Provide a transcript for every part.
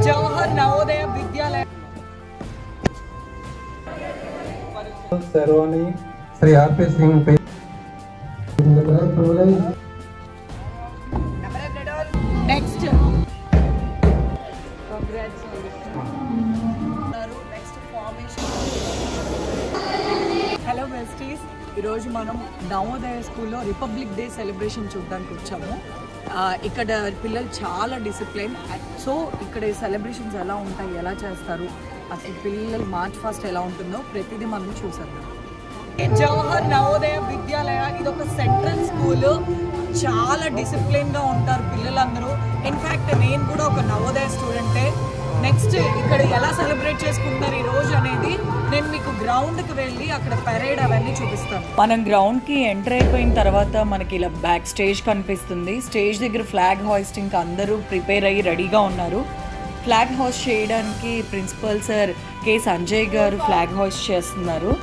జవహర్ నవోదయ విద్యాలయ Ceremony Sri R.P. Singh next congrats next formation. Hello besties, ఈరోజు మనం నవోదయ స్కూల్లో republic day celebration చూడడానికి వచ్చాము. ఇక్కడ పిల్లలు చాలా డిసిప్లిన్. సో ఇక్కడ సెలబ్రేషన్స్ ఎలా ఉంటాయి, ఎలా చేస్తారు, అసలు పిల్లలు మార్చ్ ఫాస్ట్ ఎలా ఉంటుందో ప్రతిదీ మనం చూసేద్దాం. జవహర్ నవోదయ విద్యాలయ ఇది ఒక సెంట్రల్ స్కూల్. చాలా డిసిప్లిన్గా ఉంటారు పిల్లలందరూ. ఇన్ఫ్యాక్ట్ నేను కూడా ఒక నవోదయ స్టూడెంటే. నెక్స్ట్ ఇక్కడ ఎలా సెలబ్రేట్ చేసుకుంటారు ఈ రోజు అనేది నేను మీకు గ్రౌండ్కి వెళ్ళి అక్కడ పెరేడ్ అవన్నీ చూపిస్తాను. మనం గ్రౌండ్కి ఎంటర్ అయిపోయిన తర్వాత మనకి ఇలా బ్యాక్ స్టేజ్ కనిపిస్తుంది. స్టేజ్ దగ్గర ఫ్లాగ్ హాయిస్టింగ్ అందరూ ప్రిపేర్ అయ్యి రెడీగా ఉన్నారు. ఫ్లాగ్ హాయిస్ట్ చేయడానికి ప్రిన్సిపల్ సార్ కె సంజయ్ గారు ఫ్లాగ్ హాయిస్ట్ చేస్తున్నారు.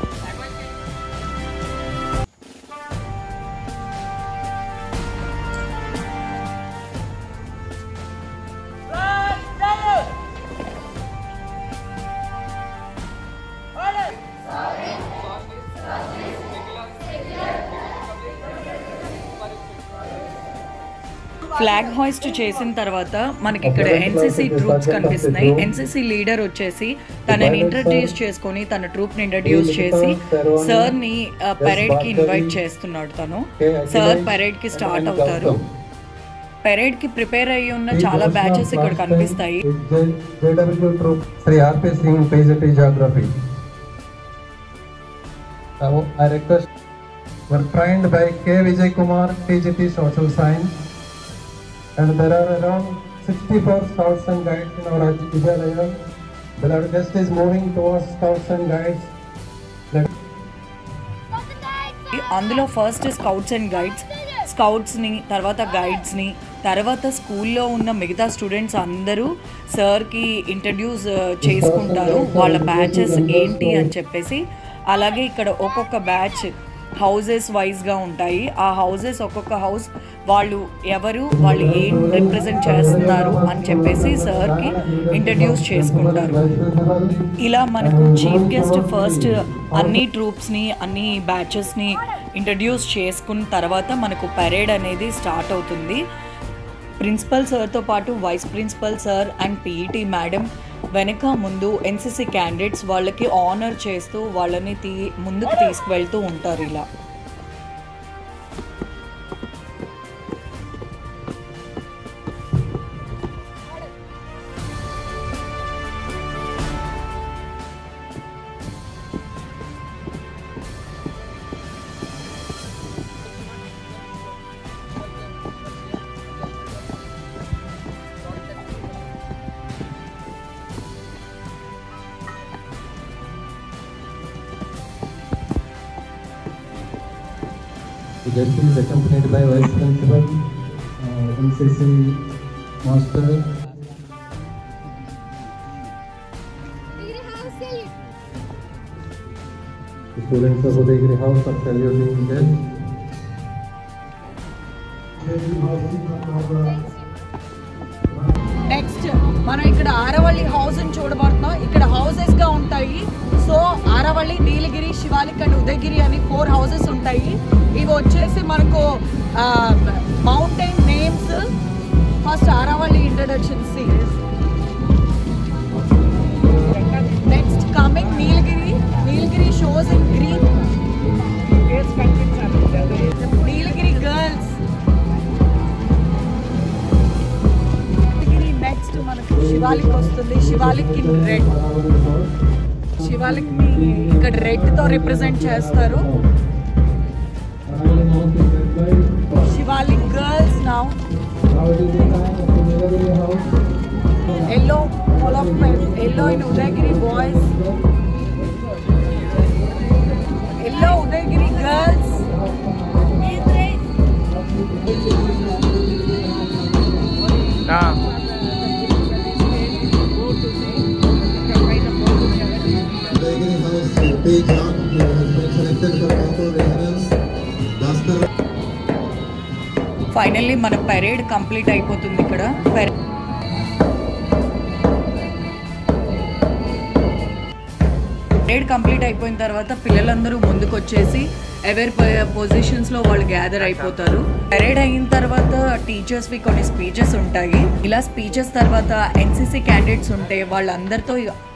ఫ్లాగ్ హాయిస్ట్ చేసిన తర్వాత మనకి ఇక్కడ ఎన్సీసీ ట్రూప్స్ కనిపిస్తున్నాయి. ఎన్సీసీ లీడర్ వచ్చేసి తనని ఇంట్రడ్యూస్ చేసుకొని తన ట్రూప్ ని ఇంట్రడ్యూస్ చేసి సార్ ని పరేడ్ కి ఇన్వైట్ చేస్తున్నాడు. తను సార్ పరేడ్ కి స్టార్ట్ అవుతారు. పరేడ్ కి ప్రిపేర్ అయ్యి ఉన్న చాలా బ్యాచెస్ ఇక్కడ కనిపిస్తాయి. Sri R.P. Singh PGT Geography. Now I request were trained by K. Vijay Kumar PGT Social Science. And there are around 64 scouts and guides in our Vidyalaya. The Lord guest is moving towards scouts and guides. అందులో first scouts and guides, స్కౌట్స్ని తర్వాత గైడ్స్ని తర్వాత స్కూల్లో ఉన్న మిగతా students అందరూ సార్కి introduce చేసుకుంటారు వాళ్ళ బ్యాచెస్ ఏంటి అని చెప్పేసి. అలాగే ఇక్కడ ఒక్కొక్క బ్యాచ్ హౌజెస్ వైజ్గా ఉంటాయి. ఆ హౌజెస్ ఒక్కొక్క హౌస్ వాళ్ళు ఏం రిప్రజెంట్ చేస్తున్నారు అని చెప్పేసి సార్కి ఇంట్రడ్యూస్ చేసుకుంటారు. ఇలా మనకు చీఫ్ గెస్ట్ ఫస్ట్ అన్ని ట్రూప్స్ని అన్ని బ్యాచెస్ని ఇంట్రడ్యూస్ చేసుకున్న తర్వాత మనకు పరేడ్ అనేది స్టార్ట్ అవుతుంది. ప్రిన్సిపల్ సార్తో పాటు vice principal sir and PET madam వెనక ముందు ఎన్సీసీ క్యాండిడేట్స్ వాళ్ళకి ఆనర్ చేస్తూ వాళ్ళని ముందుకు తీసుకువెళ్తూ ఉంటారు. ఇలా The guest is accompanied by Vice Principal, NCC Master. The students of Udayagiri House are saluting guests. Next మనం ఇక్కడ ఆరవల్లి హౌస్ అని చూడబడుతున్నాం. ఇక్కడ హౌసెస్గా ఉంటాయి. సో ఆరవల్లి, నీలగిరి, శివాలిక్ అండ్ ఉదయగిరి అని 4 హౌసెస్ ఉంటాయి. ఇవి వచ్చేసి మనకు mountain names. First Aravalli introduction సి. Next coming Nilgiri. Nilgiri shows in green. Nilgiri girls. Next మనకు శివాలిక్ వస్తుంది. Shivalik in red. శివాలిక్ ని ఇక్కడ రెడ్ తో రిప్రజెంట్ చేస్తారు. Shivalik girls now. Yellow full of yellow in Udayagiri boys. Yellow Udayagiri girls. Finally మన పరేడ్ కంప్లీట్ అయిపోతుంది. ఇక్కడ పరేడ్ కంప్లీట్ అయిపోయిన తర్వాత పిల్లలందరూ ముందుకు వచ్చేసి ఎవరి పొజిషన్స్లో వాళ్ళు గ్యాదర్ అయిపోతారు. పరేడ్ అయిన తర్వాత టీచర్స్వి కొన్ని స్పీచెస్ ఉంటాయి. ఇలా స్పీచెస్ తర్వాత ఎన్సీసీ క్యాండిడేట్స్ ఉంటే వాళ్ళందరితో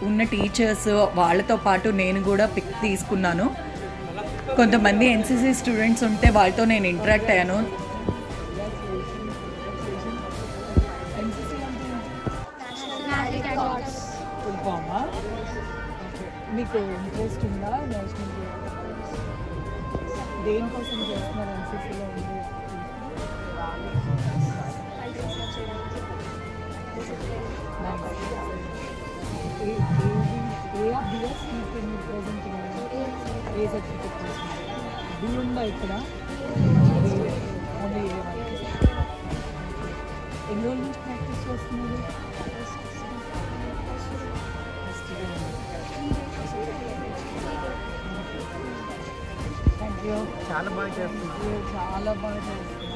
ఉన్న టీచర్స్ వాళ్ళతో పాటు నేను కూడా పిక్ తీసుకున్నాను. కొంతమంది ఎన్సీసీ స్టూడెంట్స్ ఉంటే వాళ్ళతో నేను ఇంటరాక్ట్ అయ్యాను. మీకు ఇంట్రెస్ట్ ఉందా? నేషనల్ దేనికోసం చేస్తున్నారు ఎన్సీసీలో ఉంది? ఏ సర్టిఫికెట్ చేస్తున్నారు? బి ఉందా ఇక్కడ? ఓన్లీ ఎన్ని రోజుల నుంచి ప్రాక్టీస్ చేస్తున్నారు? చాలా బాగా చేస్తున్నారు. చాలా బాగా చేస్తున్నారు.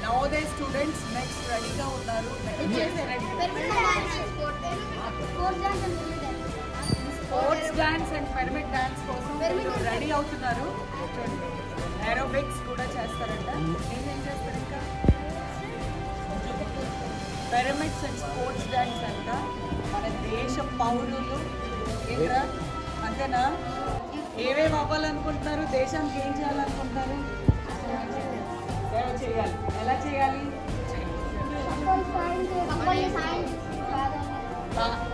నవోదయ స్టూడెంట్స్ నెక్స్ట్ రెడీగా ఉన్నారు. Sports dance and pyramid dance కోసం రెడీ అవుతున్నారు. ఏరోబిక్స్ కూడా చేస్తారంట. ఏమేం చేస్తారు ఇంకా? పిరమిడ్స్ అండ్ స్పోర్ట్స్ డాన్స్ అంట. మన దేశ పౌరులు ఏంట్రా అంతేనా? ఏమేమి అవ్వాలనుకుంటున్నారు? దేశానికి ఏం చేయాలనుకుంటున్నారు? సేవ చేయాలి. ఎలా చేయాలి?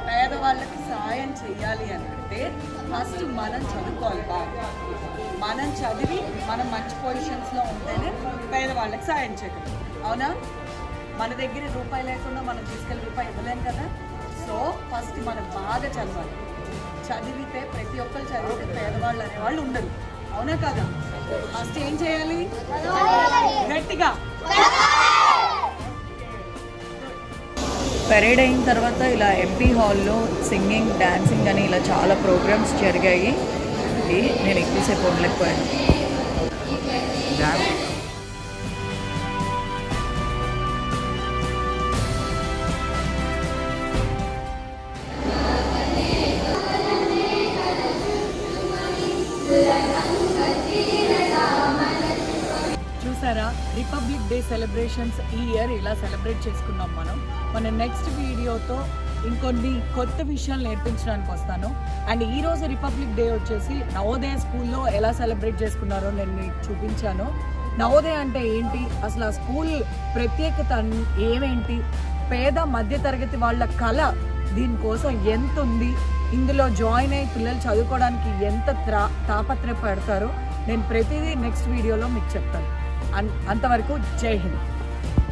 పేదవాళ్ళకి సాయం చేయాలి అంటే ఫస్ట్ మనం చదువుకోవాలి బాగా. మనం చదివి మనం మంచి పొజిషన్స్లో ఉంటేనే పేదవాళ్ళకి సాయం చేయగలం. అవునా? మన దగ్గర రూపాయి లేకుండా మనం తీసుకెళ్ళి రూపాయి ఇవ్వలేం కదా. సో ఫస్ట్ మనం బాగా చదవాలి. చదివితే ప్రతి ఒక్కరు చదివితే పేదవాళ్ళు అనేవాళ్ళు ఉండరు. అవునా కదా? ఫస్ట్ ఏం చేయాలి? గట్టిగా. పరేడ్ అయిన తర్వాత ఇలా ఎంపీ హాల్లో సింగింగ్, డాన్సింగ్ అని ఇలా చాలా ప్రోగ్రామ్స్ జరిగాయి. నేను ఎక్కువసేపు ఉండలేకపోయాను. చూసారా, రిపబ్లిక్ డే సెలబ్రేషన్స్ ఈ ఇయర్ ఇలా సెలబ్రేట్ చేసుకున్నాం మనం. మన నెక్స్ట్ వీడియోతో ఇంకొన్ని కొత్త విషయాలు నేర్పించడానికి వస్తాను. అండ్ ఈరోజు రిపబ్లిక్ డే వచ్చేసి నవోదయ స్కూల్లో ఎలా సెలబ్రేట్ చేసుకున్నారో నేను మీకు చూపించాను. నవోదయ అంటే ఏంటి, అసలు ఆ స్కూల్ ప్రత్యేకత ఏమేంటి, పేద మధ్యతరగతి వాళ్ళ కళ దీనికోసం ఎంత ఉంది, ఇందులో జాయిన్ అయ్యి పిల్లలు చదువుకోవడానికి ఎంత తాపత్రయపడతారో నేను ప్రతిదీ నెక్స్ట్ వీడియోలో మీకు చెప్తాను. అంతవరకు జై హింద్.